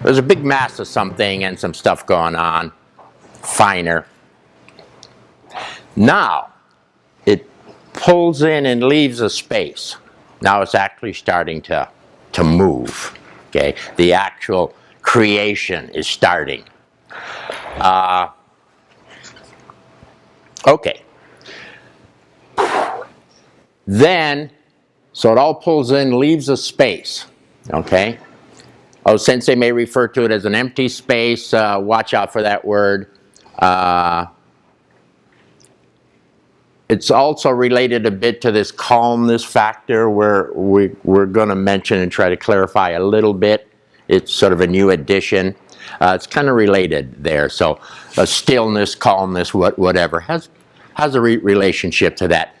There's a big mass of something and some stuff going on, finer. Now, it pulls in and leaves a space. Now it's actually starting to move. Okay, the actual creation is starting. Okay. Then, so it all pulls in, leaves a space. Okay. Oh, Sensei may refer to it as an empty space. Watch out for that word. It's also related a bit to this calmness factor where we're going to mention and try to clarify a little bit. It's sort of a new addition. It's kind of related there. So stillness, calmness, whatever, has a relationship to that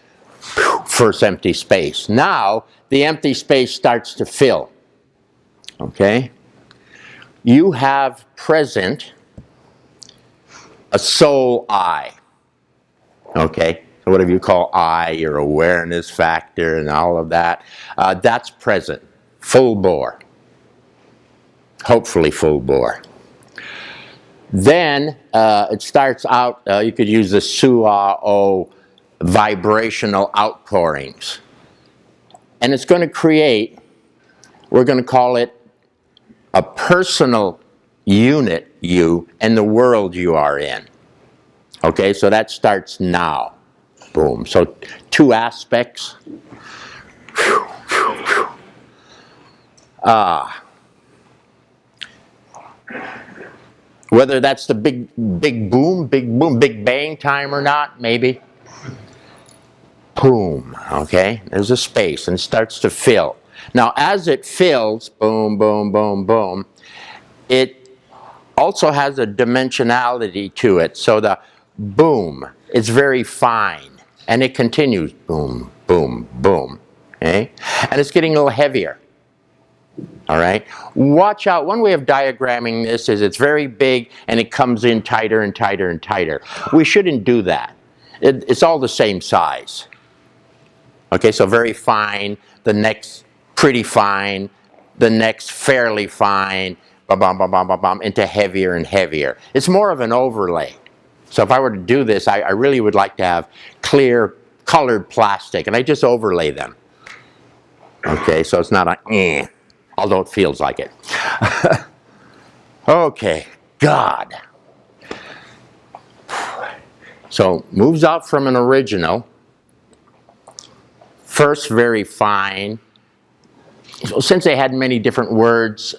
first empty space. Now, the empty space starts to fill. Okay? You have present a soul I. Okay? Whatever you call I, your awareness factor and all of that, that's present, full bore, hopefully full bore. Then it starts out, you could use the Su'a-o vibrational outpourings. And it's going to create, we're going to call it a personal unit, you, and the world you are in. Okay, so that starts now. Boom. So two aspects. Whether that's the big boom, big bang time or not, maybe. Boom. Okay, there's a space and it starts to fill. Now, as it fills, boom, boom, boom, boom, it also has a dimensionality to it. So the boom, it's very fine. And it continues, boom, boom, boom, okay? And it's getting a little heavier, all right? Watch out, one way of diagramming this is it's very big and it comes in tighter and tighter and tighter. We shouldn't do that. It's all the same size. Okay, so very fine, the next pretty fine, the next fairly fine, into heavier and heavier. It's more of an overlay. So if I were to do this, I really would like to have clear, colored plastic, and I just overlay them. Okay, so it's not a although it feels like it. Okay, God. So moves out from an original. First, very fine. So since they had many different words,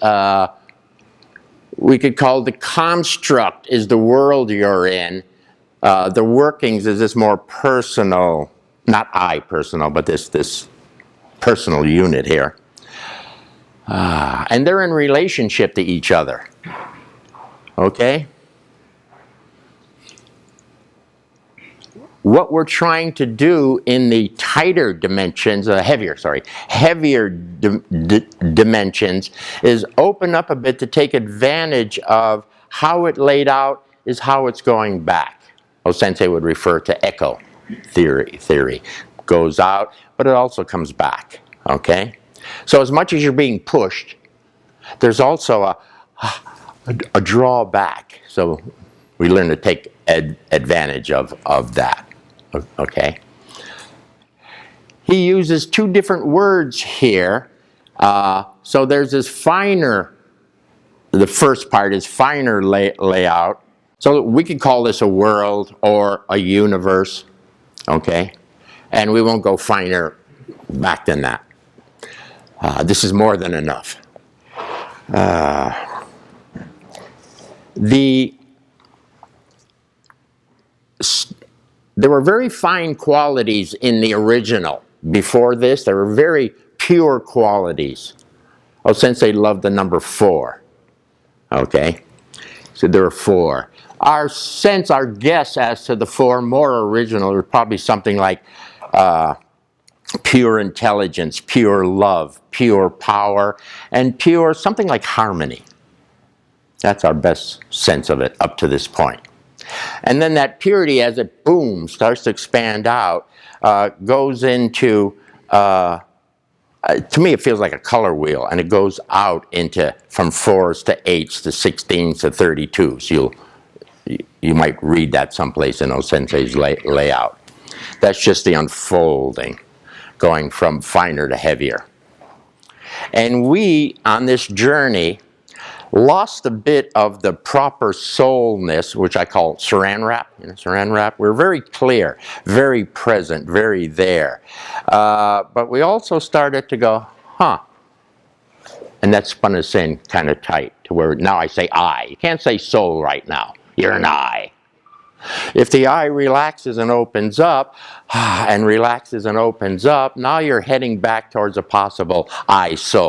we could call the construct is the world you're in. The workings is this more personal, not I personal, but this personal unit here. And they're in relationship to each other. Okay? What we're trying to do in the tighter dimensions, heavier dimensions, is open up a bit to take advantage of how it laid out is how it's going back. Sensei would refer to echo theory. Goes out, but it also comes back, okay? So as much as you're being pushed, there's also a drawback. So we learn to take advantage of that. Okay. He uses two different words here. So there's this finer, the first part is finer layout. So we could call this a world or a universe. Okay. And we won't go finer back than that. This is more than enough. There were very fine qualities in the original. Before this, there were very pure qualities. Sensei loved the number 4. Okay? So there are 4. Our sense, our guess as to the 4 more original are probably something like pure intelligence, pure love, pure power, and pure something like harmony. That's our best sense of it up to this point. And then that purity, as it boom, starts to expand out, goes into to me it feels like a color wheel, and it goes out into from 4s to 8s to 16s to 32s. You might read that someplace in Osensei's layout. That's just the unfolding, going from finer to heavier. And we, on this journey, lost a bit of the proper soulness, which I call saran wrap. You know, saran wrap. We're very clear, very present, very there. But we also started to go, huh. And that spun us in kind of tight to where now I say I. You can't say soul right now. You're an I. If the eye relaxes and opens up, and relaxes and opens up, now you're heading back towards a possible I soul.